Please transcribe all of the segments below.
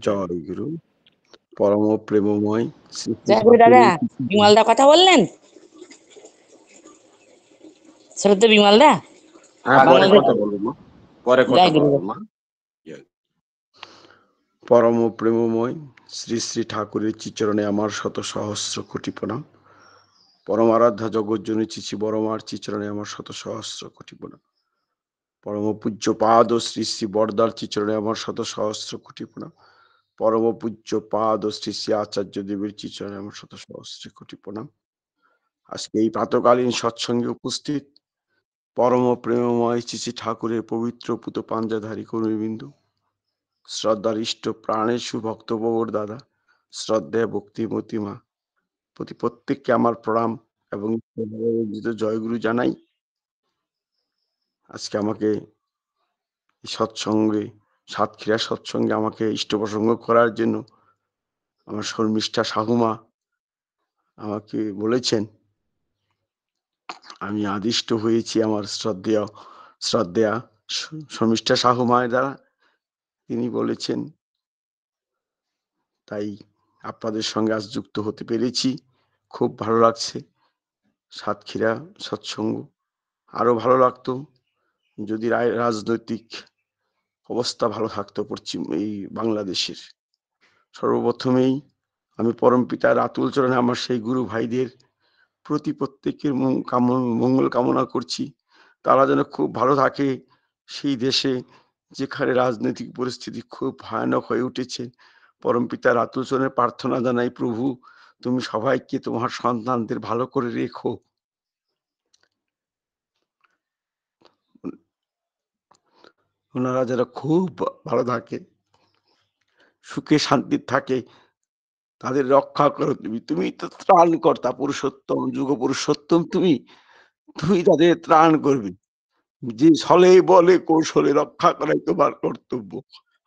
জয় গুরু পরম প্রেমময় শ্রী শ্রী জয় গুরু দাদা। ঠাকুরের বিমলদা কথা বললেন? শ্রদ্ধা বিমলদা, পরে বাংলাদেশ। কথা বলবো মা, পরে কথা জয় গুরু। বলবো মা। পরম প্রেমময় শ্রী শ্রী ঠাকুরের চিচরণে আমার শত সহস্র কোটি প্রণাম। পরম আরাধ্যা জগজ্জনী চিচি বড়মার চিচরণে আমার শত সহস্র কোটি প্রণাম। পরম পূজ্য পাদ ও শ্রী শ্রী বরদার চিচরণে আমার শত সহস্র কোটি প্রণাম। পরম পূজ্য পাদ ও শ্রী শ্রী আচার্য দেবের চিচরণে আমার শত সহস্র কোটি প্রণাম। আজকে এই প্রাতকালীন সৎসঙ্গে উপস্থিত পরম প্রেমময় চিচি ঠাকুরের পবিত্র পুত পাঞ্জাধারী কর্মীবিন্দু, শ্রদ্ধার ইষ্ট প্রাণের সুভক্ত বৌর দাদা, শ্রদ্ধেয় ভক্তিমতী মা, প্রতি প্রত্যেককে আমার প্রণাম এবং জয়গুরু জানাই। আজকে আমাকে সৎসঙ্গে সাতক্ষীরা সৎসঙ্গে আমাকে ইষ্ট প্রসঙ্গ করার জন্য আমার শর্মিষ্ঠা সাহুমা আমাকে বলেছেন। আমি আদিষ্ট হয়েছি আমার শ্রদ্ধেয়া শর্মিষ্ঠা সাহুমায়ের দ্বারা। তিনি বলেছেন, তাই আপনাদের সঙ্গে আজ যুক্ত হতে পেরেছি। খুব ভালো লাগছে। সাতক্ষীরা সৎসঙ্গ আরো ভালো লাগতো যদি রাজনৈতিক অবস্থা ভালো থাকতো পশ্চিম এই বাংলাদেশের। সর্বপ্রথমেই আমি পরম পিতার আতুল চরণে আমার সেই গুরু ভাইদের প্রতি প্রত্যেকের মঙ্গল কামনা করছি। তারা যেন খুব ভালো থাকে সেই দেশে যেখানে রাজনৈতিক পরিস্থিতি খুব ভয়ানক হয়ে উঠেছে। পরম পিতার আতুল চরণে প্রার্থনা জানাই, প্রভু তুমি সবাইকে তোমার সন্তানদের ভালো করে রেখো। ওনারা যারা খুব ভালো থাকে, সুখে শান্তি থাকে, তাদের রক্ষা করো তুমি। তুমি তো ত্রাণকর্তা, পুরুষোত্তম, যুগ পুরুষোত্তম, তুমি তুমি তাদের ত্রাণ করবে। যে ছলে বলে কৌশলে রক্ষা করাই তোমার কর্তব্য।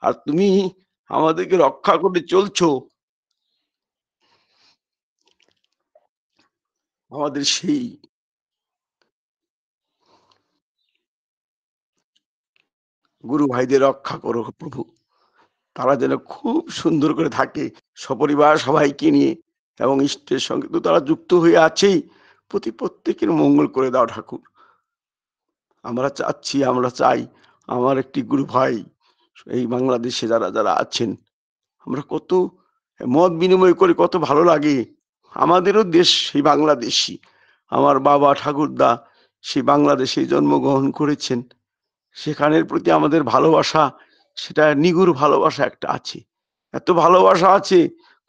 আর তুমি আমাদেরকে রক্ষা করে চলছো। আমাদের সেই গুরু ভাইদের রক্ষা করো প্রভু। তারা যেন খুব সুন্দর করে থাকে সপরিবার সবাইকে নিয়ে, এবং ইষ্টের সঙ্গে তো তারা যুক্ত হয়ে আছেই। প্রতি প্রত্যেকের মঙ্গল করে দাও ঠাকুর। আমরা চাই আমার একটি গুরু ভাই এই বাংলাদেশে যারা যারা আছেন, আমরা কত মত বিনিময় করে কত ভালো লাগে। আমাদেরও দেশ সেই বাংলাদেশি। আমার বাবা ঠাকুরদা সেই বাংলাদেশে জন্মগ্রহণ করেছেন। সেখানের প্রতি আমাদের ভালোবাসা, সেটা নিগুড় ভালোবাসা একটা আছে। এত ভালোবাসা আছে,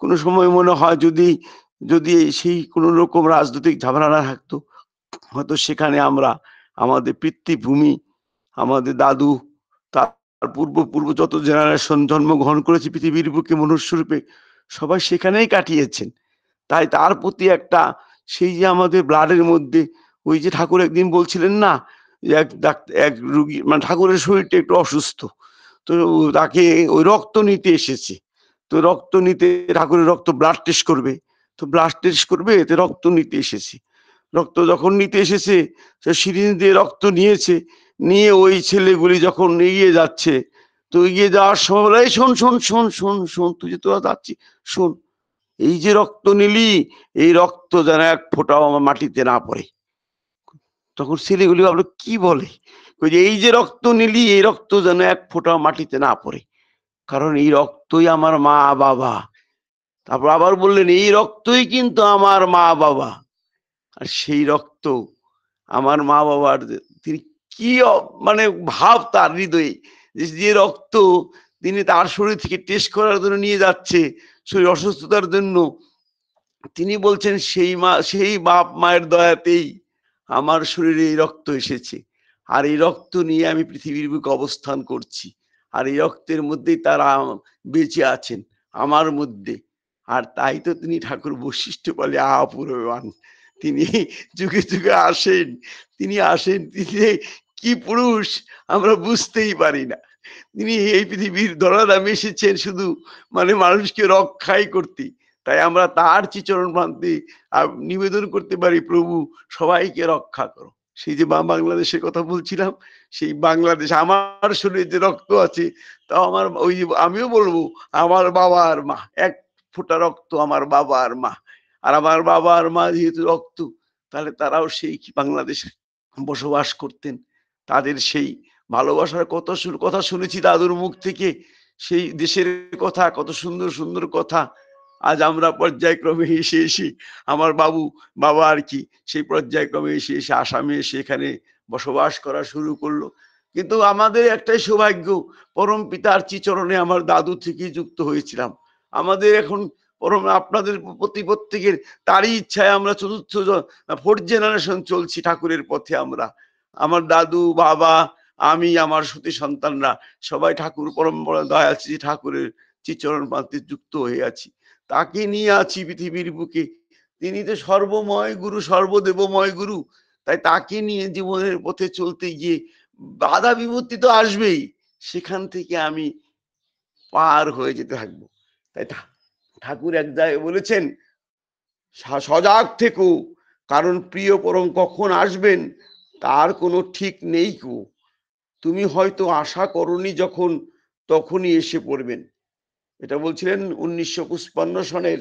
কোনো সময় মনে হয় যদি যদি সেই কোনো রকম রাজনৈতিক ঝামেলা না থাকতো, হয়তো সেখানে আমরা আমাদের পিতৃভূমি, আমাদের দাদু, তার পূর্ব যত জেনারেশন জন্মগ্রহণ করেছে পৃথিবীর বুকে মনুষ্যরূপে, সবাই সেখানেই কাটিয়েছেন। তাই তার প্রতি একটা সেই যে আমাদের ব্লাডের মধ্যে, ওই যে ঠাকুর একদিন বলছিলেন না, এক রুগী মানে ঠাকুরের শরীরটা একটু অসুস্থ, তো তাকে ওই রক্ত নিতে এসেছে। তো রক্ত নিতে ঠাকুরের রক্ত ব্লাড টেস্ট করবে, তো ব্লাড টেস্ট করবে এতে রক্ত নিতে এসেছে। রক্ত যখন নিতে এসেছে, সে সিরিঞ্জ দিয়ে রক্ত নিয়েছে, নিয়ে ওই ছেলেগুলি যখন এগিয়ে যাচ্ছে, তো এগিয়ে যাওয়ার সময় শোন শোন শোন শোন শোন, তুই যে তোরা যাচ্ছি শোন, এই যে রক্ত নিলি, এই রক্ত যেন এক ফোঁটাও আমার মাটিতে না পড়ে। তখন ছেলেগুলি ভাবলো কি বলে, এই যে রক্ত নিলি, এই রক্ত যেন এক ফোঁটাও মাটিতে না পড়ে, কারণ এই রক্তই আমার মা বাবা। তারপর আবার বললেন, এই রক্তই কিন্তু আমার মা বাবা। আর সেই রক্ত আমার মা বাবার, তিনি কি মানে ভাব তার হৃদয়ে, যে রক্ত তিনি তার শরীর থেকে টেস্ট করার জন্য নিয়ে যাচ্ছে শরীর অসুস্থতার জন্য, তিনি বলছেন সেই বাপ মায়ের দয়াতেই আমার শরীরে এই রক্ত এসেছে, আর এই রক্ত নিয়ে আমি পৃথিবীর বুকে অবস্থান করছি, আর এই রক্তের মধ্যেই তারা বেঁচে আছেন আমার মধ্যে। আর তাই তো তিনি ঠাকুর বৈশিষ্ট্য বলে অপূর্ববান। তিনি যুগে যুগে আসেন, তিনি কি পুরুষ আমরা বুঝতেই পারি না। তিনি এই পৃথিবীর ধরাধামে এসেছেন শুধু মানে মানুষকে রক্ষাই করতে। তাই আমরা তার চিচরণ প্রান্তে নিবেদন করতে পারি, প্রভু সবাইকে রক্ষা করো। সেই যে বাংলাদেশের কথা বলছিলাম, সেই বাংলাদেশ আমার শরীরে যে রক্ত আছে, তাও আমার ওই আমিও বলবো আমার বাবা আর মা, এক ফোঁটা রক্ত আমার বাবা আর মা। আর আমার বাবা আর মা যেহেতু রক্ত, তাহলে তারাও সেই বাংলাদেশে বসবাস করতেন। তাদের সেই ভালোবাসার কথা শুনেছি দাদুর মুখ থেকে, সেই দেশের কথা, কত সুন্দর সুন্দর কথা। আজ আমরা পর্যায়ক্রমে এসে আমার বাবা আর কি সেই পর্যায়ক্রমে এসে আসামে এসে এখানে বসবাস করা শুরু করলো। কিন্তু আমাদের একটাই সৌভাগ্য, পরম পিতার চিচরণে আমার দাদু থেকেই যুক্ত হয়েছিলাম। আমাদের এখন আপনাদের প্রতি প্রত্যেকের তারই ইচ্ছায় আমরা চতুর্থ ফোর্থ জেনারেশন চলছি ঠাকুরের পথে। আমরা, আমার দাদু, বাবা, আমি, আমার সতী সন্তানরা সবাই ঠাকুর পরম্পরা দয়া আছে ঠাকুরের চিচরণ পান্তে যুক্ত হয়ে আছি। তাকে নিয়ে আছি পৃথিবীর বুকে। তিনি তো সর্বময় গুরু, সর্বদেবময় গুরু। তাই তাকে নিয়ে জীবনের পথে চলতে গিয়ে বাধা বিপত্তি তো আসবেই, সেখান থেকে আমি পার হয়ে যেতে থাকবো। তাই ঠাকুর এক জায়গায় বলেছেন, সজাগ থেকো, কারণ প্রিয় পরম কখন আসবেন তার কোনো ঠিক নেই কো। তুমি হয়তো আশা করনি যখন, তখনই এসে পড়বেন। এটা বলছিলেন 1955 সনের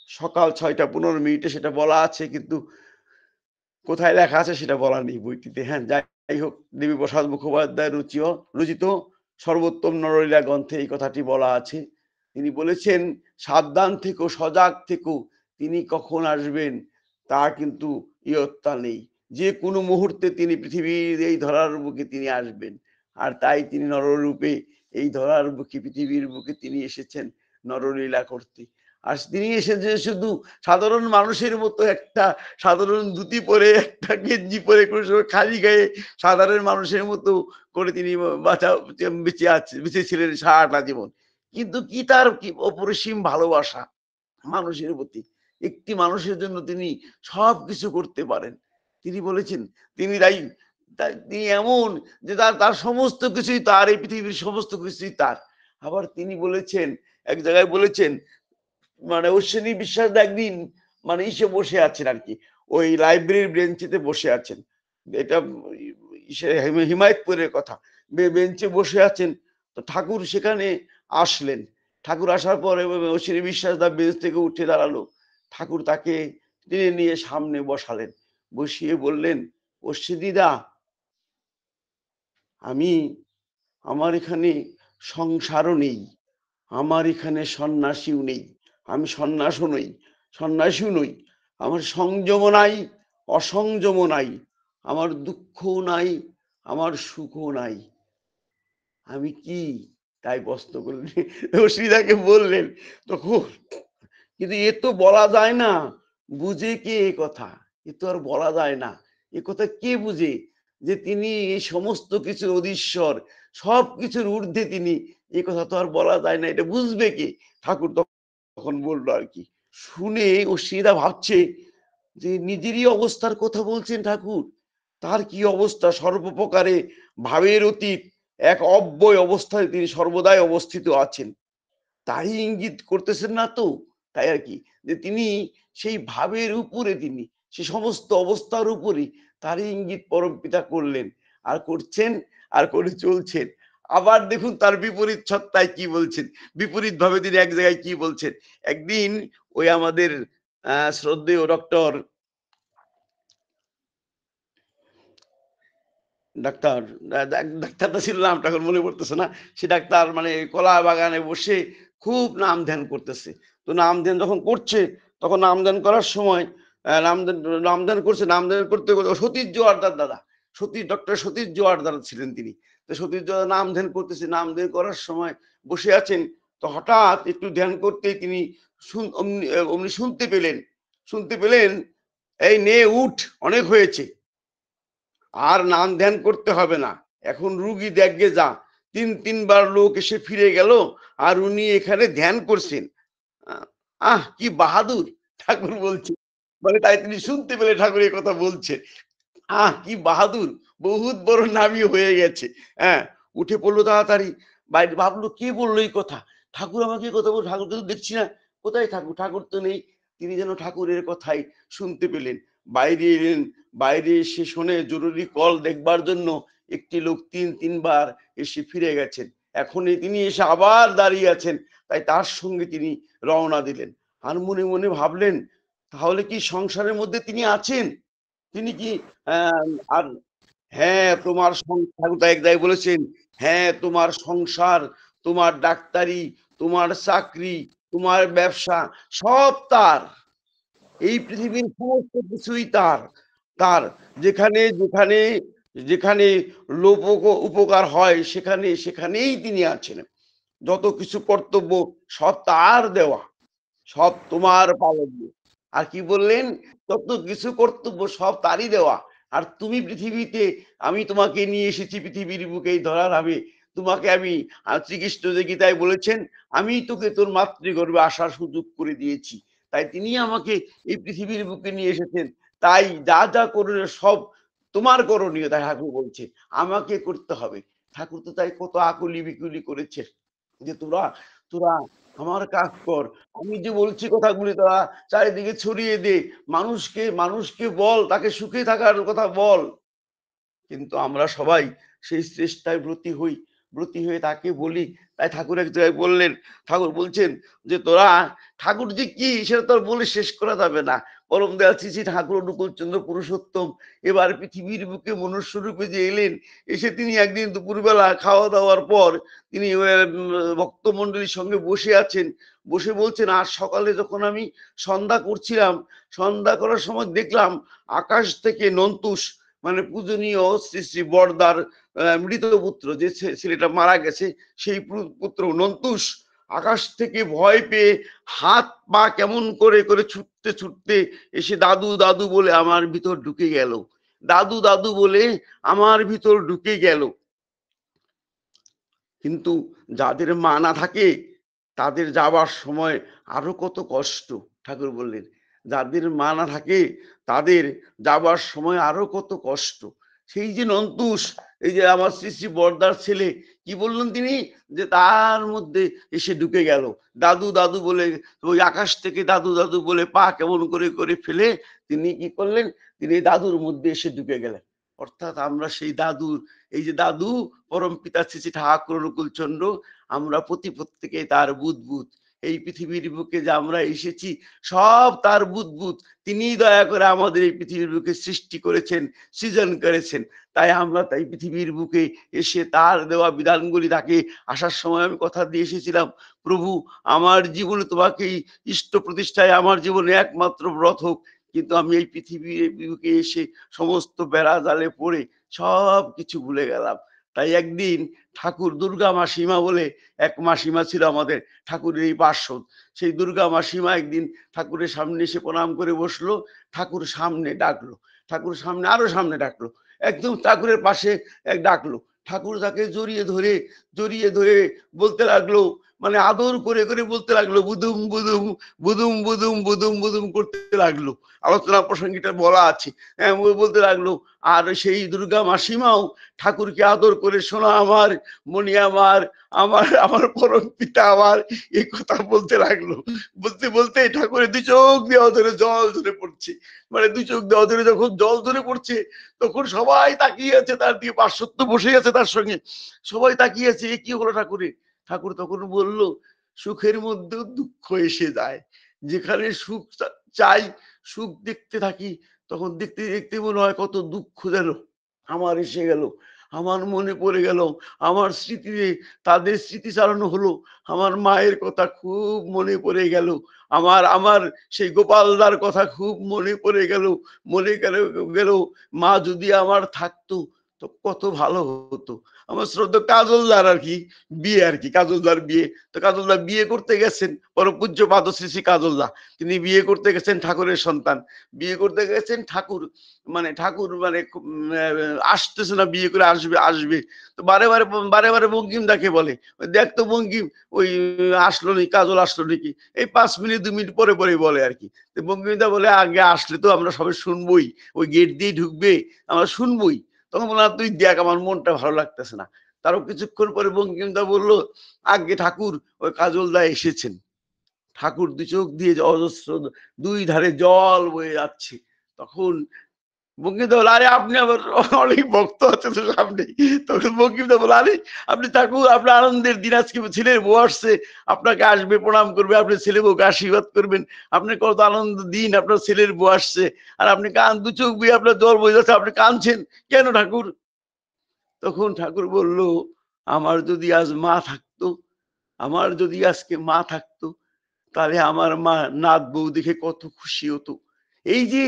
সকাল 6টা 15 মিনিটে সেটা বলা আছে, কিন্তু কোথায় লেখা আছে সেটা বলা নেই বইটিতে। হ্যাঁ, যাই হোক, দেবী প্রসাদ মুখোপাধ্যায় রচিত সর্বোত্তম নরলীলা গ্রন্থে এই কথাটি বলা আছে। তিনি বলেছেন, সাবধান থেকো, সজাগ থেকো, তিনি কখন আসবেন তা কিন্তু ইয়ত্তা নেই। যে কোনো মুহূর্তে তিনি পৃথিবীর এই ধরার বুকে তিনি আসবেন। আর তাই তিনি নররূপে এই ধরার বুকে, পৃথিবীর বুকে তিনি এসেছেন নরলীলা করতে। আর তিনি এসেছে শুধু সাধারণ মানুষের মতো, একটা সাধারণ ধুতি পরে, একটা গেঞ্জি পরে, খালি গায়ে সাধারণ মানুষের মতো করে তিনি বেঁচেছিলেন সারাটা জীবন। কিন্তু কি তার কি অপরিসীম ভালোবাসা মানুষের প্রতি, একটি মানুষের জন্য তিনি সব কিছু করতে পারেন। তিনি বলেছেন, তিনি তিনি এমন যে তার সমস্ত কিছুই তার, এই পৃথিবীর সমস্ত কিছুই তার। আবার তিনি বলেছেন, এক জায়গায় বলেছেন, মানে অশ্বিনী বিশ্বাস একদিন মানে ইসে বসে আছেন আর কি, ওই লাইব্রেরির বেঞ্চিতে বসে আছেন, এটা হিমায়তপুরের কথা, বেঞ্চে বসে আছেন। তো ঠাকুর সেখানে আসলেন। ঠাকুর আসার পরে অশ্বিনী বিশ্বাস তার বেঞ্চ থেকে উঠে দাঁড়ালো। ঠাকুর তাকে টেনে নিয়ে সামনে বসালেন, বসিয়ে বললেন, অশ্বিনীদা, আমার এখানে সংসারও নেই, আমার এখানে সন্ন্যাসীও নেই, আমি সন্ন্যাসীও নই, আমার সংযম নাই, অসংযম নাই, আমার দুঃখও নাই, আমার সুখও নাই, আমি কি? তাই প্রশ্ন করলেন, অসুবিধাকে বললেন তখন। কিন্তু এ তো বলা যায় না, বুঝে কে এ কথা? এ তো আর বলা যায় না। এ কথা কে বুঝে যে তিনি এই সমস্ত কিছুর অধীশ্বর, সব কিছুর ঊর্ধ্বে তিনি, এ কথা তো আর বলা যায় না, এটা বুঝবে কে? ঠাকুর তখন বললো আর কি। শুনে অসুবিধা ভাবছে যে নিজেরই অবস্থার কথা বলছেন ঠাকুর, তার কি অবস্থা, সর্বপ্রকারে ভাবের অতীত এক অব্যয় অবস্থায় তিনি সর্বদাই অবস্থিত আছেন, তাই ইঙ্গিত করতেছেন না তো? তাই আর কি, যে তিনি সেই ভাবের উপরে, তিনি সে সমস্ত অবস্থার উপরে তারই ইঙ্গিত পরম পিতা করলেন, আর করছেন, আর করে চলছেন। আবার দেখুন তার বিপরীত সত্তায় কি বলছেন, বিপরীত ভাবে তিনি এক জায়গায় কি বলছেন। একদিন ওই আমাদের শ্রদ্ধেয় ডক্টর ডাক্তার ডাক্তারটা ছিল, নামটা এখন মনে পড়তেছে না, সে ডাক্তার মানে কলা বাগানে বসে খুব নাম ধ্যান করতেছে। তো নাম ধ্যান যখন করছে, তখন নাম ধ্যান করার সময় নাম ধ্যান করছে, নাম ধ্যান করতে করতে সতীশ জোয়ারদার দাদা, ডক্টর সতীশ জোয়ারদার ছিলেন তিনি। তো সতীশ জোয়ার নাম ধ্যান করতেছে, নাম ধ্যান করার সময় বসে আছেন। তো হঠাৎ একটু ধ্যান করতে তিনি অমনি শুনতে পেলেন, এই নে উঠ, অনেক হয়েছে, আর নাম ধ্যান করতে হবে না, এখন রুগী দেখে যা। তিনবার লোক এসে ফিরে গেল, আর উনি এখানে ধ্যান করছেন। কি বাহাদুর, ঠাকুর বলছে। মানে তাই তিনি শুনতে পেলে ঠাকুর এই কথা বলছেন, কি বাহাদুর, বহুত বড় নামই হয়ে গেছে। হ্যাঁ, উঠে পড়লো তাড়াতাড়ি, বাইরে ভাবলো কে বললো এই কথা, ঠাকুর আমাকে কথা বল, ঠাকুরকে তো দেখছি না, কোথায় ঠাকুর? ঠাকুর তো নেই। তিনি যেন ঠাকুরের কথাই শুনতে পেলেন, বাইরে এলেন, বাইরে এসে শুনে জরুরি কল দেখবার জন্য একটি লোক তিনবার এসে ফিরে গেছেন। এখনই তিনি এসে আবার দাঁড়িয়ে আছেন, তাই তার সঙ্গে তিনি রওনা দিলেন। আর মনে মনে ভাবলেন, তাহলে কি সংসারের মধ্যে তিনি আছেন? তিনি কি আর হ্যাঁ, তোমার সংসার একদাই বলেছেন, হ্যাঁ তোমার সংসার, তোমার ডাক্তারি, তোমার চাকরি, তোমার ব্যবসা সব তার। এই পৃথিবীর সমস্ত কিছুই তার। তার যেখানে যেখানে যেখানে লোপ উপকার হয় সেখানেই তিনি আছেন। যত কিছু কর্তব্য সব তার দেওয়া, সব তোমার পালনীয়। আর কি বললেন? যত কিছু কর্তব্য সব তারই দেওয়া। আর তুমি পৃথিবীতে, আমি তোমাকে নিয়ে এসেছি পৃথিবীর বুকে এই ধরার আমি, তোমাকে আমি শ্রীকৃষ্ণ যে গীতায় বলেছেন, আমি তোকে তোর মাতৃগর্ভে আসার সুযোগ করে দিয়েছি। তাই তিনি আমাকে এই পৃথিবীর বুকে নিয়ে এসেছেন। তাই যা যা করণীয় সব তোমার করণীয়, তাই ঠাকুর বলছে আমাকে করতে হবে। ঠাকুর তো তাই কত আকুলি বিকুলি করেছে যে তোরা তোরা আমার কাজ কর, আমি যে বলছি কথাগুলি তোরা চারিদিকে ছড়িয়ে দে, মানুষকে মানুষকে বল, তাকে সুখে থাকার কথা বল। কিন্তু আমরা সবাই সেই চেষ্টায় ব্রতী হয়ে তাকে বলি। তাই ঠাকুর এক জায়গায় বললেন, ঠাকুর বলছেন যে তোরা, ঠাকুর যে কি সেটা তো বলে শেষ করা যাবে না। পরম দয়াল শ্রী শ্রী ঠাকুর অনুকূলচন্দ্র পুরুষোত্তম এবার পৃথিবীর বুকে মনুষ্য রূপে যে এলেন, এসে তিনি একদিন দুপুরবেলা খাওয়া দাওয়ার পর তিনি ভক্তমন্ডলীর সঙ্গে বসে আছেন। বসে বলছেন, আজ সকালে যখন আমি সন্ধ্যা করছিলাম, সন্ধ্যা করার সময় দেখলাম আকাশ থেকে নন্তুষ, মানে পূজনীয় শ্রী শ্রী বরদার মৃত পুত্র, যে ছেলেটা মারা গেছে, সেই পুত্র নন্তুষ আকাশ থেকে ভয় পেয়ে হাত পা কেমন করে করে ছুটতে ছুটতে এসে দাদু দাদু বলে আমার ভিতর ঢুকে গেল। দাদু দাদু বলে আমার ভিতর ঢুকে গেল। কিন্তু যাদের মা না থাকে তাদের যাবার সময় আরো কত কষ্ট। ঠাকুর বললেন, যাদের মা না থাকে তাদের যাবার সময় আরো কত কষ্ট। সেই যে নন্তুষ, এই যে আমার শ্রী শ্রী বরদার ছেলে, কি বললেন তিনি, যে তার মধ্যে এসে ঢুকে গেল। দাদু দাদু বলে ওই আকাশ থেকে দাদু দাদু বলে পা কেমন করে করে ফেলে তিনি কি করলেন, তিনি দাদুর মধ্যে এসে ঢুকে গেলেন। অর্থাৎ আমরা সেই দাদুর, এই যে দাদু পরম পিতা শ্রী শ্রী ঠাকুর অনুকূলচন্দ্র, আমরা প্রত্যেকে তার বুদবুদ। এই পৃথিবীর বুকে যে আমরা এসেছি সব তার বুদবুদ। তিনি দয়া করে আমাদের এই পৃথিবীর বুকে সৃষ্টি করেছেন, সৃজন করেছেন। তাই আমরা তাই পৃথিবীর বুকে এসে তার দেওয়া বিধানগুলি, তাকে আসার সময় আমি কথা দিয়ে এসেছিলাম, প্রভু আমার জীবনে তোমাকে ইষ্ট প্রতিষ্ঠায় আমার জীবনে একমাত্র ব্রত হোক। কিন্তু আমি এই পৃথিবীর বুকে এসে সমস্ত বেড়া জালে পড়ে সব কিছু ভুলে গেলাম। তাই একদিন ঠাকুর দুর্গা মাসিমা বলে এক মাসিমা ছিল আমাদের ঠাকুরের এই পার্শ্বদ, সেই দুর্গা মাসিমা একদিন ঠাকুরের সামনে এসে প্রণাম করে বসলো। ঠাকুর সামনে ডাকলো, ঠাকুর সামনে আরো সামনে ডাকলো, একদম ঠাকুরের পাশে এক ডাকলো। ঠাকুর তাকে জড়িয়ে ধরে বলতে লাগলো, মানে আদর করে করে বলতে লাগলো, বুদুম বুদুম বুদুম বুদুম বুদুম বুদুম করতে লাগলো। আলোচনা প্রসঙ্গটা বলা আছে। বলতে লাগলো। আর সেই দুর্গা মাসিমাও ঠাকুরকে আদর করে, শোনা আমার মনি, আমার আমার আমার পরম পিতা আমার, এই কথা বলতে লাগলো। বলতে বলতে ঠাকুরের দুই চোখ দিয়ে অধরে জল ধরে পড়ছে। মানে দুই চোখ দিয়ে অধরে যখন জল ধরে পড়ছে, তখন সবাই তাকিয়ে আছে তার দিয়ে, পার্শ্বত্ব বসে আছে তার সঙ্গে, সবাই তাকিয়ে আছে, এ কি হলো ঠাকুরের। ঠাকুর তখন বলল, সুখের মধ্যেও দুঃখ এসে যায়। যেখানে সুখ চাই, সুখ দেখতে থাকি, তখন দেখতে দেখতে মনে হয় কত দুঃখ যেন আমার এসে গেল। আমার মনে পড়ে গেল, আমার স্মৃতিতে তাদের স্মৃতি চালানো হলো। আমার মায়ের কথা খুব মনে পড়ে গেল, আমার আমার সেই গোপালদার কথা খুব মনে পড়ে গেল। মনে গেল মা যদি আমার থাকতো তো কত ভালো হতো। আমার শ্রদ্ধা কাজলদার আর কি বিয়ে, আর কি কাজলদার বিয়ে। তো কাজলদা বিয়ে করতে গেছেন, পরম পূজ্য পাদ শ্রী শ্রী কাজলদা, তিনি বিয়ে করতে গেছেন, ঠাকুরের সন্তান বিয়ে করতে গেছেন। ঠাকুর মানে আসতেছে না, বিয়ে করে আসবে আসবে। তো বারে বারে বঙ্কিম দাকে বলে, দেখ তো বঙ্কিম, ওই আসলো নাকি, কাজল আসলো নাকি, এই 5 মিনিট 2 মিনিট পরে পরে বলে আর কি। তো বঙ্কিম দা বলে, আগে আসলে তো আমরা সবাই শুনবই, ওই গেট দিয়ে ঢুকবে, আমরা শুনবই। তখন বললাম, তুই দেখ, আমার মনটা ভালো লাগতেছে না। তারও কিছুক্ষণ পরে বঙ্কিম দা বললো, আগে ঠাকুর ওই কাজল দা এসেছেন। ঠাকুর দু চোখ দিয়ে অজস্র দুই ধারে জল বয়ে যাচ্ছে। তখন বঙ্কিমদা বলে, আরে আপনি আবার অনেক ভক্ত আছে তো সামনে। তখন বঙ্কিমদা বলে, আরে আপনি ঠাকুর, আপনার আনন্দের দিন, আজকে ছেলের বউ আসছে, আপনাকে আসবে, প্রণাম করবে, আপনার ছেলে বউকে আশীর্বাদ করবেন, আপনার কত আনন্দ দিন, আপনার ছেলের বউ আসছে, আর আপনি দু চোখ দিয়ে আপনার জল বয়ে যাচ্ছে, আপনি কাঁদছেন কেন ঠাকুর? তখন ঠাকুর বলল, আমার যদি আজ মা থাকতো, আমার যদি আজকে মা থাকতো, তাহলে আমার মা নাত বউ দেখে কত খুশি হতো। এই যে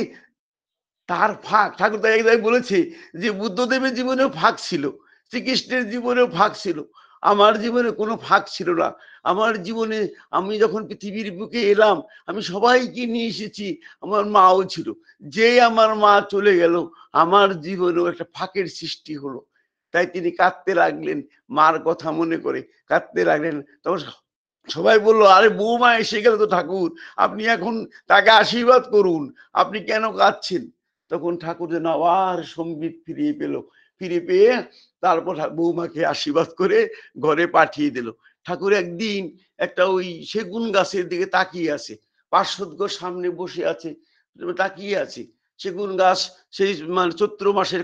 তার ফাঁক, ঠাকুর তাই এক জায়গায় বলেছে যে বুদ্ধদেবের জীবনেও ফাঁক ছিল, শ্রীকৃষ্ণের জীবনেও ফাঁক ছিল, আমার জীবনে কোনো ফাঁক ছিল না। আমার জীবনে আমি যখন পৃথিবীর বুকে এলাম, আমি সবাইকে নিয়ে এসেছি, আমার মাও ছিল। যে আমার মা চলে গেল, আমার জীবনেও একটা ফাঁকের সৃষ্টি হলো। তাই তিনি কাঁদতে লাগলেন, মার কথা মনে করে কাঁদতে লাগলেন। তখন সবাই বললো, আরে বৌমা এসে গেল তো ঠাকুর, আপনি এখন তাকে আশীর্বাদ করুন, আপনি কেন কাঁদছেন? তখন ঠাকুর যেন আবার সম্বিত ফিরিয়ে পেল, ফিরে পেয়ে তারপর বৌমাকে আশীর্বাদ করে ঘরে পাঠিয়ে দিল। ঠাকুর একদিন একটা ওই সেগুন গাছের দিকে তাকিয়ে আছে, পার্শ্বদ সামনে বসে আছে, তাকিয়ে আছে। সেগুন গাছ সেই মানে চৈত্র মাসের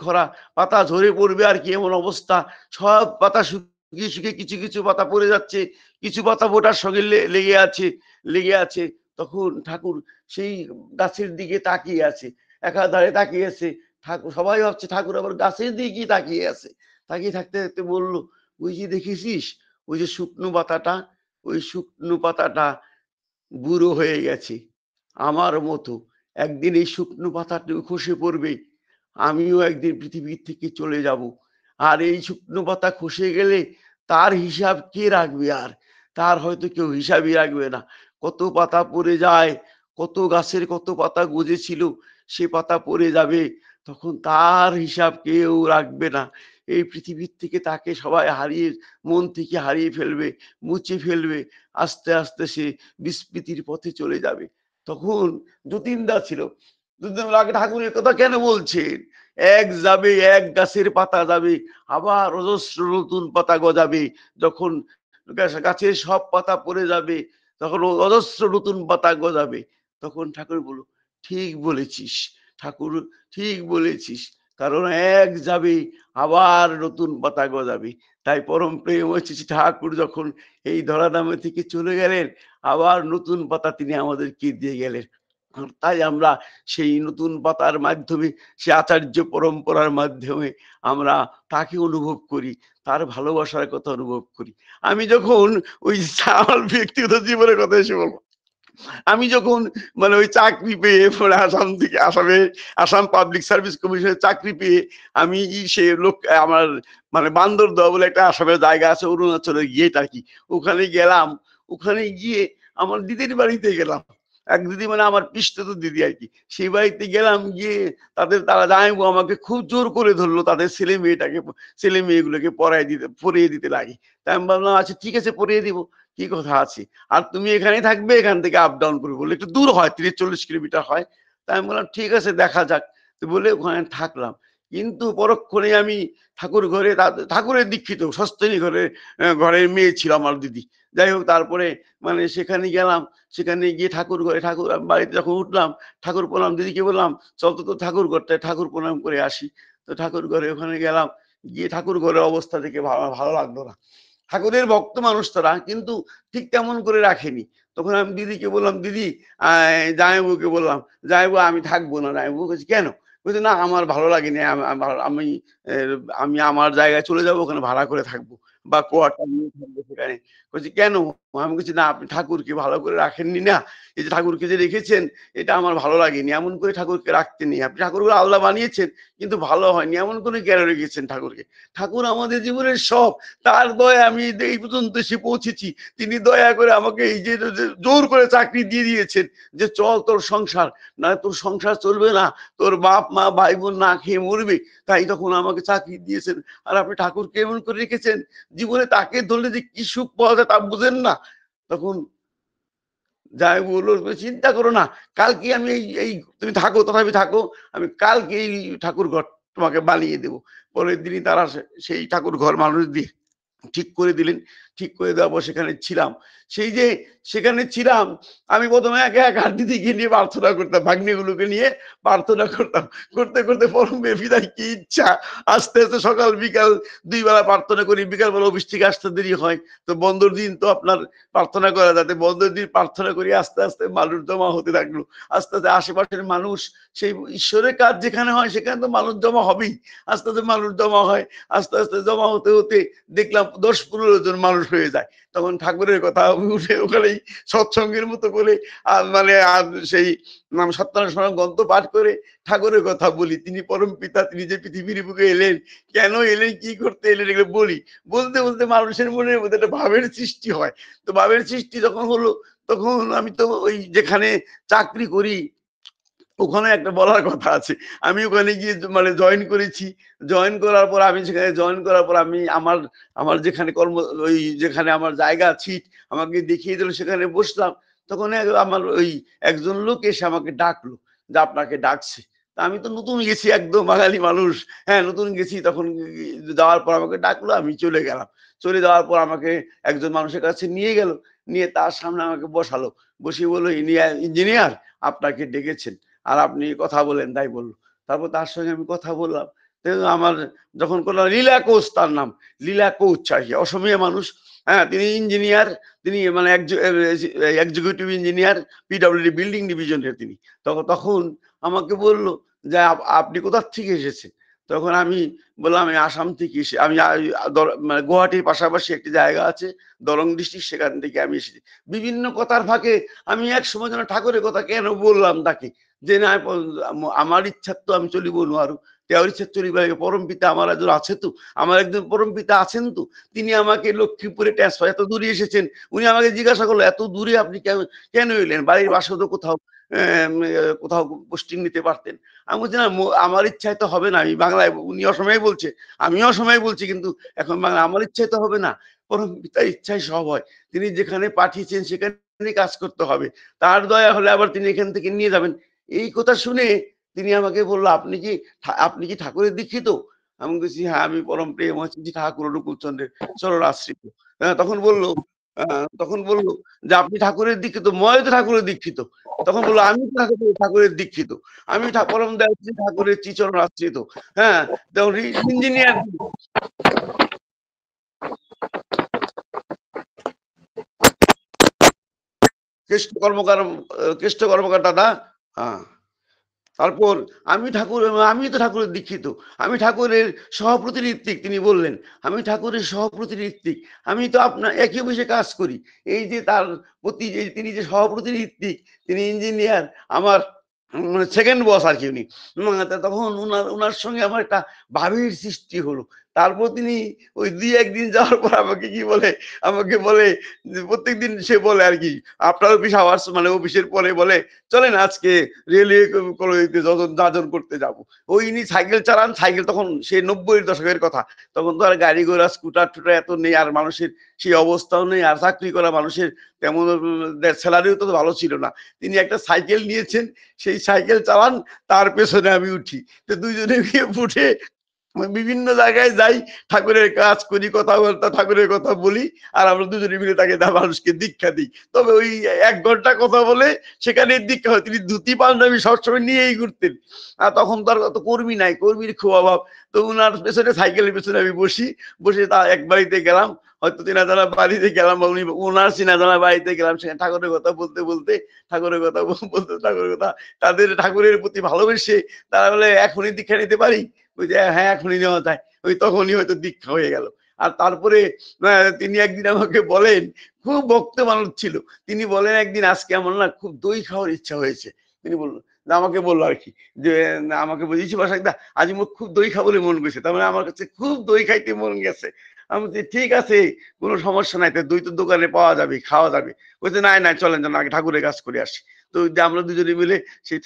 খরা, পাতা ঝরে পড়বে আর কি এমন অবস্থা, সব পাতা শুকিয়ে শুকিয়ে কিছু কিছু পাতা পড়ে যাচ্ছে, কিছু পাতা বোটার সঙ্গে লেগে আছে। তখন ঠাকুর সেই গাছের দিকে তাকিয়ে আছে, একাধারে তাকিয়ে আছে। ঠাকুর, সবাই ভাবছে ঠাকুর আবার গাছের দিকে তাকিয়ে আছে। তাকিয়ে থাকতে থাকতে বললো, ওই যে দেখেছিস, ওই যে শুকনো পাতাটা, ওই শুকনো পাতাটা বুড়ো হয়ে গেছে আমার মতো, একদিন এই শুকনো পাতাটা খসে পড়বে, আমিও একদিন পৃথিবীর থেকে চলে যাব। আর এই শুকনো পাতা খসে গেলে তার হিসাব কে রাখবে? আর তার হয়তো কেউ হিসাবই রাখবে না। কত পাতা পড়ে যায়, কত গাছের কত পাতা গজেছিল, সে পাতা পড়ে যাবে, তখন তার হিসাব কেউ রাখবে না। এই পৃথিবীর থেকে তাকে সবাই হারিয়ে, মন থেকে হারিয়ে ফেলবে, মুছে ফেলবে, আস্তে আস্তে সে বিস্মৃতির পথে চলে যাবে। তখন যতীনদা ছিল, যতীন আগে ঠাকুরের কথা কেন বলছেন? এক যাবে, এক গাছের পাতা যাবে, আবার অজস্র নতুন পাতা গজাবে। যখন গাছের সব পাতা পড়ে যাবে, তখন অজস্র নতুন পাতা গজাবে। তখন ঠাকুর বলল, ঠিক বলেছিস ঠাকুর, ঠিক বলেছিস, কারণ এক যাবে, আবার নতুন পাতা গজাবে। তাই পরম প্রেম হচ্ছে ঠাকুর যখন এই ধরাধামে থেকে চলে গেলেন, আবার নতুন পাতা তিনি আমাদেরকে দিয়ে গেলেন। তাই আমরা সেই নতুন পাতার মাধ্যমে, সে আচার্য পরম্পরার মাধ্যমে আমরা তাকে অনুভব করি, তার ভালোবাসার কথা অনুভব করি। আমি যখন ওই আমার ব্যক্তিগত জীবনের কথা এসে বলবো, আমি যখন মানে ওই চাকরি পেয়ে পরে আসাম পাবলিক সার্ভিস কমিশনের চাকরি পেয়ে আমি সে লোক আমার মানে বান্দরদোয়া বলে একটা আসামের জায়গা আছে অরুণাচলে গিয়ে থাকি, ওখানে গেলাম। ওখানে গিয়ে আমার দিদির বাড়িতে গেলাম, এক দিদি মানে আমার পিসতুতো দিদি আর কি, সেই বাড়িতে গেলাম। গিয়ে তারা জামাইবু আমাকে খুব জোর করে ধরলো, তাদের ছেলে মেয়েগুলোকে পড়িয়ে দিতে লাগে। তাই আমি ভাবলাম, আচ্ছা ঠিক আছে, পড়িয়ে দিব, কি কথা আছে, আর তুমি এখানেই থাকবে, এখান থেকে আপ ডাউন করবে, বলে একটু দূর হয়, 30-40 কিলোমিটার হয়। তাই আমি বললাম ঠিক আছে, দেখা যাক। তো বলে ওখানে থাকলাম। কিন্তু পরক্ষণে আমি ঠাকুরের দীক্ষিত সস্তনী ঘরের মেয়ে ছিল আমার দিদি। যাই হোক, তারপরে মানে সেখানে গেলাম, সেখানে গিয়ে ঠাকুর বাড়িতে যখন উঠলাম, ঠাকুর প্রণাম, দিদিকে বললাম চল তো ঠাকুর ঘরটায় ঠাকুর প্রণাম করে আসি। তো ঠাকুর ঘরে ওখানে গেলাম, গিয়ে ঠাকুর ঘরের অবস্থা দেখে ভালো লাগলো না। ঠাকুরের ভক্ত মানুষ তারা, কিন্তু ঠিক তেমন করে রাখেনি। তখন আমি দিদিকে বললাম, দিদি জামাইবাবুকে বললাম, জামাইবাবু আমি থাকবো না। জামাইবাবু বলছে কেন? বলছে না, আমার ভালো লাগেনি, আমি আমি আমার জায়গায় চলে যাবো, ওখানে ভাড়া করে থাকবো বা কোয়ার্টার নিয়ে থাকবো সেখানে। বলছি কেন? আমি বলছি না, আপনি ঠাকুরকে ভালো করে রাখেননি না, এই যে ঠাকুরকে যে রেখেছেন, এটা আমার ভালো লাগেনি, এমন করে ঠাকুরকে রাখতে নেই। আপনি ঠাকুরকে আল্লাহ বানিয়েছেন, কিন্তু ভালো হয়নি, এমন করে কেন রেখেছেন ঠাকুরকে? ঠাকুর আমাদের জীবনের সব, তার দয়া আমি এই পর্যন্ত এসে পৌঁছেছি। তিনি দয়া করে আমাকে এই যে জোর করে চাকরি দিয়ে দিয়েছেন, যে চল তোর সংসার, না তোর সংসার চলবে না, তোর বাপ মা ভাই বোন না খেয়ে মরবে, তাই তখন আমাকে চাকরি দিয়েছেন। আর আপনি ঠাকুরকে এমন করে রেখেছেন, জীবনে তাকে ধরলে যে কি সুখ পাওয়া যায় তা বুঝেন না। তখন যাই বললো, চিন্তা করো না, কালকে আমি এই তুমি থাকো, তথাপি থাকো, আমি কালকে এই ঠাকুর ঘর তোমাকে বানিয়ে দেবো। পরের দিনই তারা সেই ঠাকুর ঘর মানুষ দিয়ে ঠিক করে দিলেন। ঠিক করে দেওয়ার পর সেখানে ছিলাম। সেই যে সেখানে ছিলাম, আমি প্রথমে একা একা দিদিকে নিয়ে প্রার্থনা করতাম, ভাগ্নিগুলোকে নিয়ে প্রার্থনা করতাম। করতে করতে পরম বেফিদার কি ইচ্ছা, আস্তে আস্তে সকাল বিকাল ২ বেলা প্রার্থনা করি। বিকালবেলা অফিস থেকে আসতে দেরি হয়, তো বন্ধর দিন তো আপনার প্রার্থনা করা, যাতে বন্ধের দিন প্রার্থনা করি। আস্তে আস্তে মানুষ জমা হতে থাকলো। আস্তে আস্তে আশেপাশের মানুষ, সেই ঈশ্বরের কাজ যেখানে হয় সেখানে তো মানুষ জমা হবেই। আস্তে আস্তে মানুষ জমা হয়। আস্তে আস্তে জমা হতে হতে দেখলাম ১০-১৫ জন মানুষ হয়ে যায়। তখন ঠাকুরের কথা আমি উঠে ওখানেই সৎসঙ্গের মতো করে মানে সেই নাম সত্যনারায়ণ স্মরণ গ্রন্থ পাঠ করে ঠাকুরের কথা বলি। তিনি পরম পিতা, তিনি যে পৃথিবীর বুকে এলেন, কেন এলেন, কি করতে এলেন, এগুলো বলি। বলতে বলতে মানুষের মনের মধ্যে একটা ভাবের সৃষ্টি হয়। তো ভাবের সৃষ্টি যখন হলো, তখন আমি তো ওই যেখানে চাকরি করি ওখানে একটা বলার কথা আছে। আমি ওখানে গিয়ে মানে জয়েন করেছি। জয়েন করার পর আমি সেখানে জয়েন করার পর আমি আমার আমার যেখানে ওই যেখানে আমার জায়গা সিট আমাকে দেখিয়ে দিল, সেখানে বসলাম। তখন আমার ওই একজন লোক এসে আমাকে ডাকলো যে আপনাকে ডাকছে। তা আমি তো নতুন গেছি, একদম বাঙালি মানুষ। হ্যাঁ, নতুন গেছি। তখন যাওয়ার পর আমাকে ডাকলো, আমি চলে গেলাম। চলে যাওয়ার পর আমাকে একজন মানুষের কাছে নিয়ে গেল। নিয়ে তার সামনে আমাকে বসালো। বসিয়ে বলল, ইঞ্জিনিয়ার আপনাকে ডেকেছেন। আর আপনি কথা বলেন, তাই বললো। তারপর তার সঙ্গে আমি কথা বললাম। তো আমার যখন করলাম, লীলা কোচ তার নাম, লীলা কোচ আর কি, অসমীয়া মানুষ। হ্যাঁ, তিনি ইঞ্জিনিয়ার, তিনি মানে এক্সিকিউটিভ ইঞ্জিনিয়ার, পিডব্লিউডি বিল্ডিং ডিভিশনের তিনি। তখন আমাকে বলল যে আপনি কোথা থেকে এসেছেন? তখন আমি বললাম আমি আসাম থেকে এসে, আমি মানে গুয়াহাটির পাশাপাশি একটি জায়গা আছে দরং ডিস্ট্রিক্ট, সেখান থেকে আমি এসেছি। বিভিন্ন কথার ফাঁকে আমি এক সময় যেন ঠাকুরের কথা কেন বললাম তাকে, যে না আমার ইচ্ছা তো আমি চলিব নোৱাৰো, তেওর ইচ্ছা চলিব লাগে। পরম পিতা আমার একজন আছে তো, আমার একজন পরম পিতা আছেন তো, তিনি আমাকে লক্ষ্মীপুরে ট্রান্সফার, এত দূরে এসেছেন। উনি আমাকে জিজ্ঞাসা করলো এত দূরে আপনি কেন এলেন, বাড়ির বাসায় তো কোথাও কোথাও পোস্টিং নিতে পারতেন। আমি বলছি না, আমার ইচ্ছায় তো হবে না। আমি বাংলায়, উনি অসময়ে বলছে, আমিও অসময়ে বলছি, কিন্তু এখন বাংলা, আমার ইচ্ছায় তো হবে না, পরম পিতার ইচ্ছায় সব হয়। তিনি যেখানে পাঠিয়েছেন সেখানে কাজ করতে হবে। তার দয়া হলে আবার তিনি এখান থেকে নিয়ে যাবেন। এই কথা শুনে তিনি আমাকে বললো, আপনি কি ঠাকুরের দীক্ষিত? আমি বলছি হ্যাঁ, আমি পরম প্রেমজি ঠাকুর অনুকূল চন্দ্রের চরণ আশ্রিত। তখন বললো যে আপনি ঠাকুরের দীক্ষিত? ময় তো ঠাকুরের দীক্ষিত। তখন বললো আমি ঠাকুরের দীক্ষিত, আমি পরম দয়াল ঠাকুরের শ্রীচরণ আশ্রিত। হ্যাঁ, ইঞ্জিনিয়ার কেষ্ট কর্মকার দাদা। হ্যাঁ, তারপর আমি তো ঠাকুরের দীক্ষিত, আমি ঠাকুরের সহপ্রতিনিধিত্বিক। তিনি বললেন আমি ঠাকুরের সহপ্রতিনিধিত্বিক, আমি তো আপনার একই অফিসে কাজ করি। এই যে তার প্রতি যে তিনি যে সহপ্রতিনিধিত্বিক, তিনি ইঞ্জিনিয়ার, আমার সেকেন্ড বস আর কি উনি। তখন উনার সঙ্গে আমার একটা ভাবের সৃষ্টি হলো। তারপর তিনি ওই ২-১ দিন যাওয়ার পর আমাকে বলে যে প্রত্যেকদিন সে বলে আর কি, আপনার অফিস আওয়ার্স মানে অফিসের পরে বলে চলেন আজকে রেলওয়ে কলোনিতে যাজন করতে যাব। ওই ইনি সাইকেল চালান, সাইকেল তখন সে ৯০-এর দশকের কথা। তখন তো আর গাড়ি ঘোড়া স্কুটার টুটার এত নেই, আর মানুষের সেই অবস্থাও নেই, আর চাকরি করা মানুষের তেমন স্যালারিও তো ভালো ছিল না। তিনি একটা সাইকেল নিয়েছেন, সেই সাইকেল চালান, তার পেছনে আমি উঠি। তো দুইজনে গিয়ে উঠে বিভিন্ন জায়গায় যাই, ঠাকুরের কাজ করি, ঠাকুরের কথা বলি, আর আমরা দুজনে মিলে তাকে মানুষকে দীক্ষা দিই। তবে ওই ১ ঘন্টা কথা বলে সেখানে দীক্ষা হয়। তিনি ধুতি পাঞ্জাবি সবসময় নিয়েই ঘুরতেন। আর তখন তো আর অত কর্মী নাই, কর্মীর খুব অভাব। তো উনার পেছনে, সাইকেলের পেছনে আমি বসে তা এক বাড়িতে গেলাম, হয়তো চেনা জানা বাড়িতে গেলাম, বা উনি ওনার চেনা জানা বাড়িতে গেলাম, সেখানে ঠাকুরের কথা বলতে বলতে ঠাকুরের কথা, তাদের ঠাকুরের প্রতি ভালোবেসে তারা বলে এখনই দীক্ষা নিতে পারি? ওই যে হ্যাঁ, এখনই নেওয়া যায়। ওই তখনই হয়তো দীক্ষা হয়ে গেল। আর তারপরে তিনি একদিন আমাকে বলেন, খুব ভক্ত মানুষ ছিল। তিনি বলেন একদিন, আজকে আমার না খুব দই খাওয়ার ইচ্ছা হয়েছে। তিনি আমাকে বললো আর কি, যে আমাকে বুঝিয়েছি বাসায়, আজ মোর খুব দই খাবলে মন গেছে, তার মানে আমার কাছে খুব দই খাইতে মন গেছে। আমি বলছি ঠিক আছে, কোনো সমস্যা নাই, দই তো দোকানে পাওয়া যাবে, খাওয়া যাবে। বলছে নাই নাই, চলেন আগে ঠাকুরের কাজ করে আসি। তো আমরা দুজনে মিলে সেই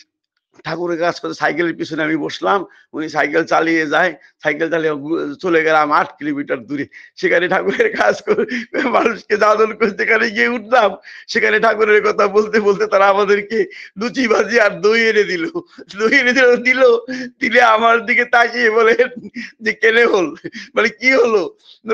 ঠাকুরের কাজ করতে সাইকেলের পিছনে আমি বসলাম, উনি সাইকেল চালিয়ে যায়, সাইকেল চালিয়ে চলে গেলাম ৮ কিলোমিটার দূরে। সেখানে ঠাকুরের কাজ করে মানুষকে জাদন করে যেখানে গিয়ে উঠলাম, সেখানে ঠাকুরের কথা বলতে বলতে তারা আমাদেরকে লুচি ভাজি আর দই এনে দিল। দই এনে দিল, দিলে আমার দিকে তাকিয়ে বলে যে কেনে হল, মানে কি হলো,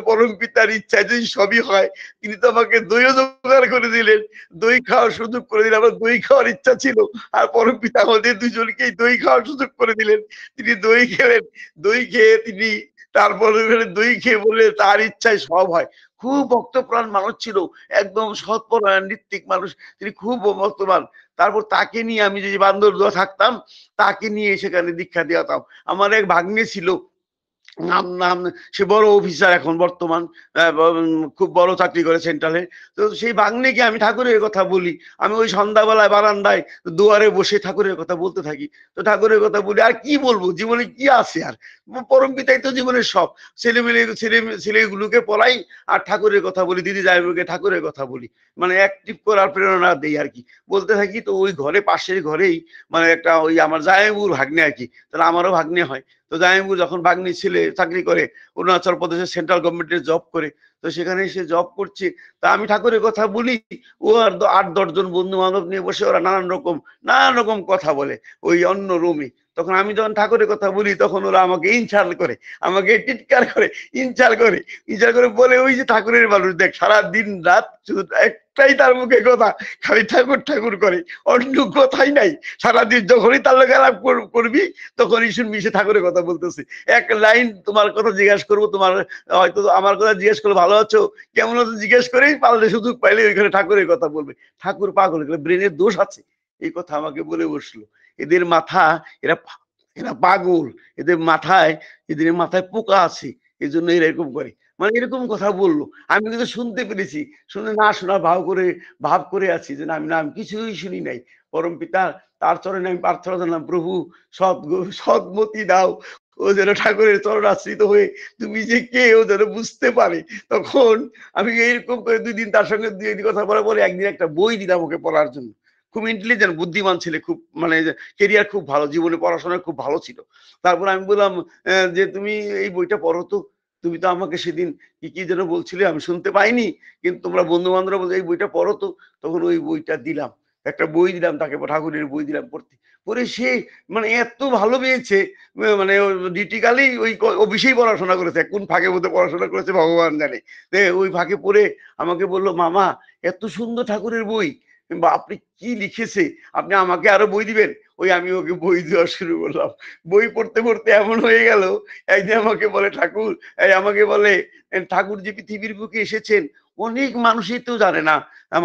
পরম পিতার ইচ্ছায় যদি সবই হয়, তিনি তো আমাকে দইও জোগাড় করে দিলেন, দই খাওয়ার সুযোগ করে দিলেন। আমার দই খাওয়ার ইচ্ছা ছিল, আর পরম পিতা আমাদের দুজনকেই দই খাওয়ার সুযোগ করে দিলেন। তিনি দই খেলেন, দই খেয়ে তিনি তারপরে দই খেয়ে বলে তার ইচ্ছায় সব হয়। খুব ভক্তপ্রাণ মানুষ ছিল, একদম সৎপরায়ণ ঋত্বিক মানুষ, তিনি খুব ভক্তবান। তারপর তাকে নিয়ে আমি যে বান্দরদোয়া থাকতাম, তাকে নিয়ে সেখানে দীক্ষা দিয়াতাম। আমার এক ভাগ্নে ছিল, নাম নাম সে বড় অফিসার এখন বর্তমান, খুব বড় চাকরি করে সেন্ট্রালে। তো সেই ভাগ্নেকে আমি ঠাকুরের কথা বলি, আমি ওই সন্ধ্যাবেলায় বারান্দায় দুয়ারে বসে ঠাকুরের কথা বলতে থাকি। তো ঠাকুরের কথা বলি, আর কি বলবো, জীবনে কি আছে আর, পরম পিতাই তো জীবনের সব। ছেলেগুলোকে পড়াই আর ঠাকুরের কথা বলি, দিদি জামাইবাবুকে ঠাকুরের কথা বলি, মানে অ্যাক্টিভ করার প্রেরণা দেই আর কি, বলতে থাকি। তো ওই ঘরে, পাশের ঘরেই মানে একটা ওই আমার জামাইবাবুর ভাগ্নে আর কি, তাহলে আমারও ভাগ্নে হয়। তো জামাইবাবু যখন ভাগ্নি ছেলে চাকরি করে অরুণাচল প্রদেশের সেন্ট্রাল গভর্নমেন্টের জব করে, তো সেখানে সে জব করছে, তা আমি ঠাকুরের কথা বলি, ও আর ৮-১০ জন বন্ধু বান্ধব নিয়ে বসে ওরা নানান রকম কথা বলে ওই অন্য রুমে। তখন আমি যখন ঠাকুরের কথা বলি, তখন ওরা আমাকে ইনসাল্ট করে, আমাকে টিটকার করে, ইনসাল্ট করে বলে, ওই যে ঠাকুরের মানুষ দেখ, সারা দিন রাত শুধু একটাই তার মুখে কথা, খালি ঠাকুর ঠাকুর করে, অন্য কথাই নাই। সারাদিন যখনই তার লোক আলাপ করবি, তখনই শুনবি সে ঠাকুরের কথা বলতেছে। এক লাইন তোমার কথা জিজ্ঞাসা করবো, তোমার হয়তো আমার কথা জিজ্ঞেস করলে ভালো আছো কেমন আছো জিজ্ঞেস করেই পারলে সুযোগ পাইলে ওইখানে ঠাকুরের কথা বলবে। ঠাকুর পাগল, ব্রেনের দোষ আছে, এই কথা আমাকে বলে বসলো। এদের মাথা, এরা এরা পাগল, এদের মাথায় পোকা আছে, এই জন্য এরকম করে, মানে এরকম কথা বললো। আমি কিন্তু শুনতে পেরেছি, শুনে না শোনা ভাব করে আছি যে আমি কিছুই শুনি নাই। পরম পিতা তার চরণে আমি প্রার্থনা জানলাম, প্রভু সৎমতি দাও, ও যেন ঠাকুরের চরণ আশ্রিত হয়ে তুমি যে কে ও যেন বুঝতে পারে। তখন আমি এইরকম করে 2 দিন তার সঙ্গে 2 দিন কথা বলার পরে একদিন একটা বই দিলাম ওকে পড়ার জন্য। খুব ইন্টেলিজেন্ট, বুদ্ধিমান ছেলে, খুব মানে কেরিয়ার খুব ভালো, জীবনে পড়াশোনায় খুব ভালো ছিল। তারপর আমি বললাম যে তুমি এই বইটা পড়ো তো, তুমি তো আমাকে সেদিন কি কি যেন বলছিলে আমি শুনতে পাইনি, কিন্তু তোমরা বন্ধু বান্ধবরা বলছো এই বইটা পড়ো তো। তখন ওই বইটা দিলাম, একটা বই দিলাম তাকে, ঠাকুরের বই দিলাম পড়তে। পরে সে মানে এত ভালো পেয়েছে, মানে ডিটিক্যালি ওই অফিসেই পড়াশোনা করেছে, কোন ফাঁকে মধ্যে পড়াশোনা করেছে ভগবান জানে। ওই ফাঁকে পড়ে আমাকে বললো, মামা এত সুন্দর ঠাকুরের বই, বা আপনি কি লিখেছে, আপনি আমাকে আরো বই দিবেন। ওই আমি ওকে বই দেওয়া শুরু করলাম। বই পড়তে পড়তে এমন হয়ে গেল, একদিন আমাকে বলে ঠাকুর, আমাকে বলে ঠাকুর যে পৃথিবীর বুকে এসেছেন অনেক মানুষই তো জানে না,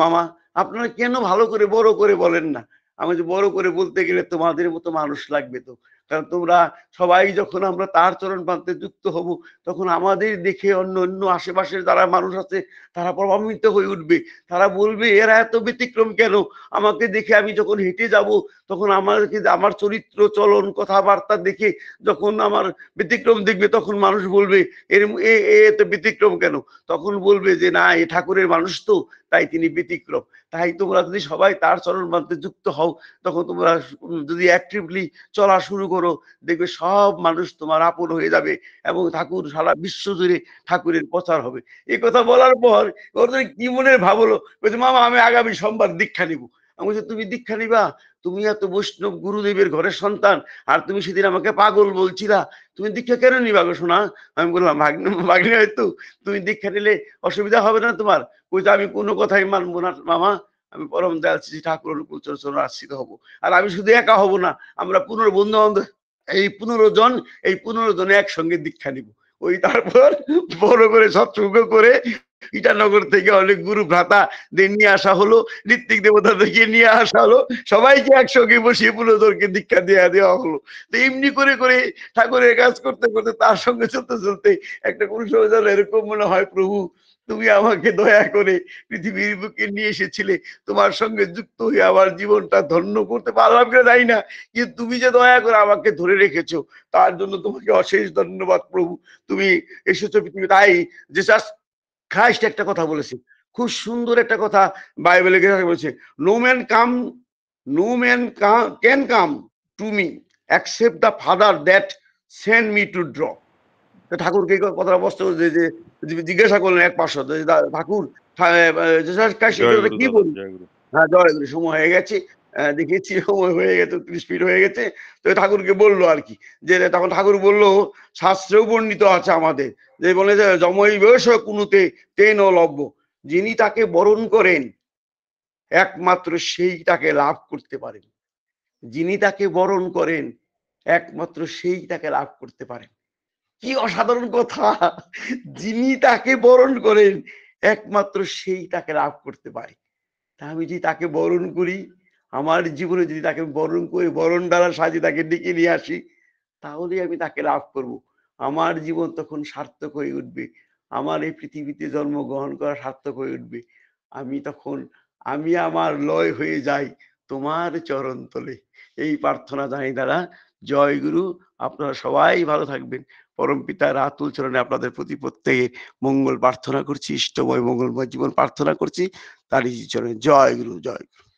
মামা আপনারা কেন ভালো করে বড় করে বলেন না। আমি যে বড় করে বলতে গেলে তোমাদের মতো মানুষ লাগবে তো, কারণ তোমরা সবাই যখন আমরা তার চরণ প্রান্তে যুক্ত হব, তখন আমাদের দেখে অন্য অন্য আশেপাশের যারা মানুষ আছে তারা প্রভাবিত হয়ে উঠবে। তারা বলবে এরা এত ব্যতিক্রম কেন, আমাকে দেখে আমি যখন হেঁটে যাব, তখন আমাকে আমার চরিত্র চলন কথাবার্তা দেখে যখন আমার ব্যতিক্রম দেখবে, তখন মানুষ বলবে এর এত ব্যতিক্রম কেন। তখন বলবে যে না, এ ঠাকুরের মানুষ তো, তাই তিনি ব্যতিক্রম। তাই তোমরা যদি সবাই তার চরণ প্রান্তে যুক্ত হও, তখন তোমরা যদি অ্যাক্টিভলি চলা শুরু করো, দেখবে সব মানুষ তোমার আপন হয়ে যাবে, এবং ঠাকুর সারা বিশ্ব জুড়ে ঠাকুরের প্রচার হবে। এই কথা বলার পর ওদের কি মনের ভাব হলো, বলছে মামা আমি আগামী সোমবার দীক্ষা নিব। আমি বলছি তুমি দীক্ষা নিবা, তুমি এত বৈষ্ণব গুরুদেবের ঘরের সন্তান, আর তুমি সেদিন আমাকে পাগল বলছিলা, তুমি দীক্ষা কেন নিবা গো শোনা। আমি বললাম ভাগ্নে হয়তো তুমি দীক্ষা নিলে অসুবিধা হবে না তোমার। বলছে আমি কোনো কথাই মানবো না মামা, আমি পরম দয়াল শ্রী ঠাকুর অনুকূল চরণে আশ্রিত হব। আর আমি শুধু একা হব না, আমরা 15 বন্ধু বান্ধব, এই 15 জনে একসঙ্গে দীক্ষা নিব। ওই তারপর বড় করে সৎসঙ্গ করে ইটানগর থেকে অনেক গুরু ভ্রাতা নিয়ে আসা হলো, ঋত্বিক দেবতা থেকে নিয়ে আসা হলো, সবাইকে একসঙ্গে বসিয়ে 15 জনকে দীক্ষা দেওয়া হলো। তো এমনি করে করে ঠাকুরের কাজ করতে করতে, তার সঙ্গে চলতে চলতে একটা কোন সময় যেন এরকম মনে হয়, প্রভু তুমি আমাকে দয়া করে পৃথিবীর বুকে নিয়ে এসেছিলে, তোমার সঙ্গে যুক্ত হয়ে আমার জীবনটা ধন্য করতে পারলাম কিনা জানি না, কিন্তু তুমি যে দয়া করে আমাকে ধরে রেখেছো, তার জন্য তোমাকে অশেষ ধন্যবাদ প্রভু। তুমি এসেছো পৃথিবী। তাই যে খ্রাইস্ট একটা কথা বলেছে, খুব সুন্দর একটা কথা বাইবেলে বলেছে, no man can come to me, accept the father that send me to draw. ঠাকুরকে এই কথাটা বস্তু যে জিজ্ঞাসা করলেন এক পার্শ্বদ, ঠাকুর কি বলি? হ্যাঁ, জয় গুরু, সময় হয়ে গেছে, দেখেছি সময় হয়ে গেছে, 30 মিনিট হয়ে গেছে। তো ঠাকুরকে বললো আর কি, যে তখন ঠাকুর বললো, শাস্ত্রেও বর্ণিত আছে আমাদের, যে বলে যে জমই বয়স কুনুতে তেন লভ্য, যিনি তাকে বরণ করেন একমাত্র সেই তাকে লাভ করতে পারেন। যিনি তাকে বরণ করেন একমাত্র সেই তাকে লাভ করতে পারেন। কি অসাধারণ কথা! যিনি তাকে বরণ করেন একমাত্র সেই তাকে লাভ করতে পারে। তা আমি যদি তাকে বরণ করি, আমার জীবনে যদি তাকে বরণ করে বরণ দ্বারা সাজিয়ে তাকে ডেকে নিয়ে আসি, তাহলে আমি তাকে লাভ করব। আমার জীবন তখন সার্থক হয়ে উঠবে, আমার এই পৃথিবীতে জন্মগ্রহণ করা সার্থক হয়ে উঠবে। আমি আমার লয় হয়ে যাই তোমার চরণ তলে। এই প্রার্থনা জানাই দ্বারা জয় গুরু। আপনারা সবাই ভালো থাকবেন। পরম পিতার আতুল চরণে আপনাদের প্রতি প্রত্যেকের মঙ্গল প্রার্থনা করছি, ইষ্টময় মঙ্গলময় জীবন প্রার্থনা করছি। তারই চরণে জয় গুরু, জয় গুরু।